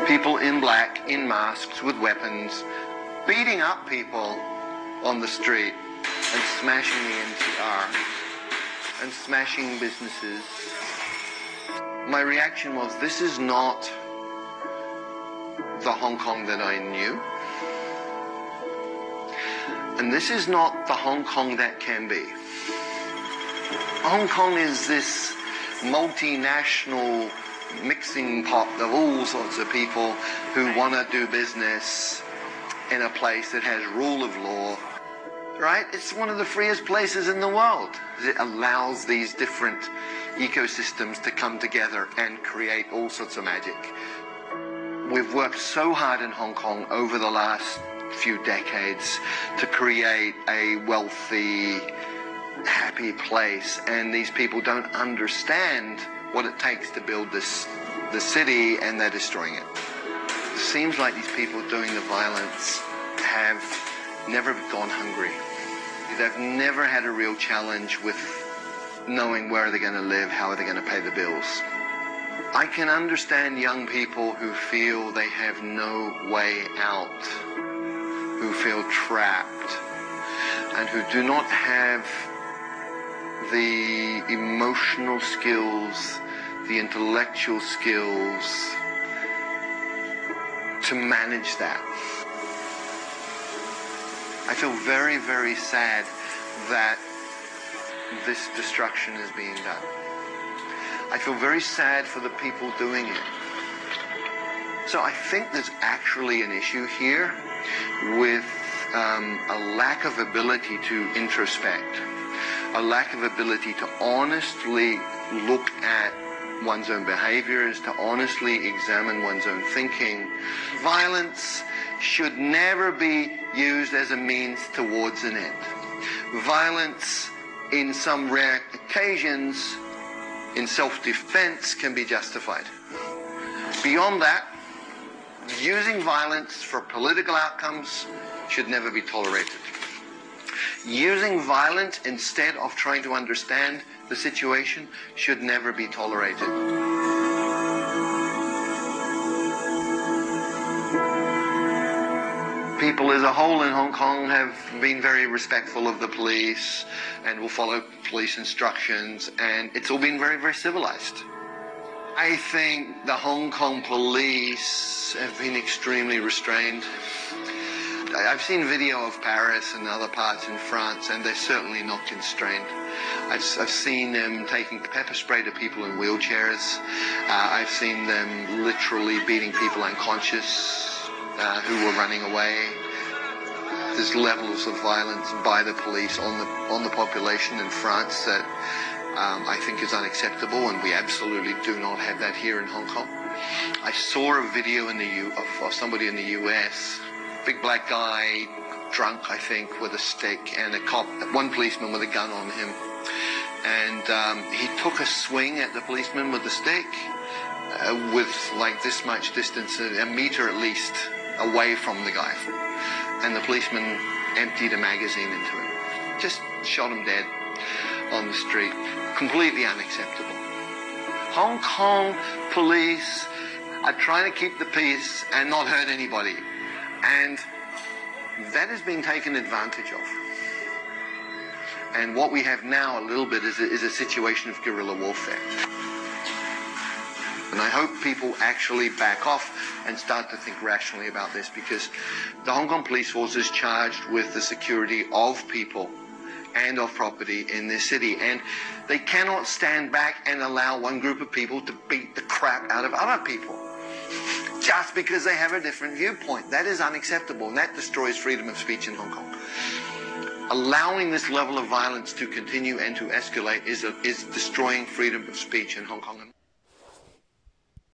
People in black, in masks, with weapons, beating up people on the street and smashing the NCR and smashing businesses. My reaction was, this is not the Hong Kong that I knew. And this is not the Hong Kong that can be. Hong Kong is this multinational mixing pot of all sorts of people who want to do business in a place that has rule of law, right? It's one of the freest places in the world. It allows these different ecosystems to come together and create all sorts of magic. We've worked so hard in Hong Kong over the last few decades to create a wealthy, happy place, and these people don't understand what it takes to build the city, and they're destroying it. It seems like these people doing the violence have never gone hungry. They've never had a real challenge with knowing where they're going to live, how are they going to pay the bills. I can understand young people who feel they have no way out, who feel trapped, and who do not have the emotional skills, the intellectual skills to manage that. I feel very, very sad that this destruction is being done. I feel very sad for the people doing it. So I think there's actually an issue here with a lack of ability to introspect, a lack of ability to honestly look at one's own behaviors, to honestly examine one's own thinking. Violence should never be used as a means towards an end. Violence, in some rare occasions, in self-defense, can be justified. Beyond that, using violence for political outcomes should never be tolerated. Using violence instead of trying to understand the situation should never be tolerated. People as a whole in Hong Kong have been very respectful of the police and will follow police instructions, and it's all been very, very civilized. I think the Hong Kong police have been extremely restrained. I've seen video of Paris and other parts in France, and they're certainly not constrained. I've seen them taking pepper spray to people in wheelchairs. I've seen them literally beating people unconscious who were running away. There's levels of violence by the police on the population in France that I think is unacceptable, and we absolutely do not have that here in Hong Kong. I saw a video of somebody in the US, big black guy, drunk, I think, with a stick, and one policeman with a gun on him. And he took a swing at the policeman with the stick with like this much distance, a meter at least, away from the guy. And the policeman emptied a magazine into him. Just shot him dead on the street. Completely unacceptable. Hong Kong police are trying to keep the peace and not hurt anybody. And that is being taken advantage of. And what we have now a little bit is a situation of guerrilla warfare. And I hope people actually back off and start to think rationally about this, because the Hong Kong police force is charged with the security of people and of property in this city. And they cannot stand back and allow one group of people to beat the crap out of other people just because they have a different viewpoint. That is unacceptable, and that destroys freedom of speech in Hong Kong. Allowing this level of violence to continue and to escalate is destroying freedom of speech in Hong Kong.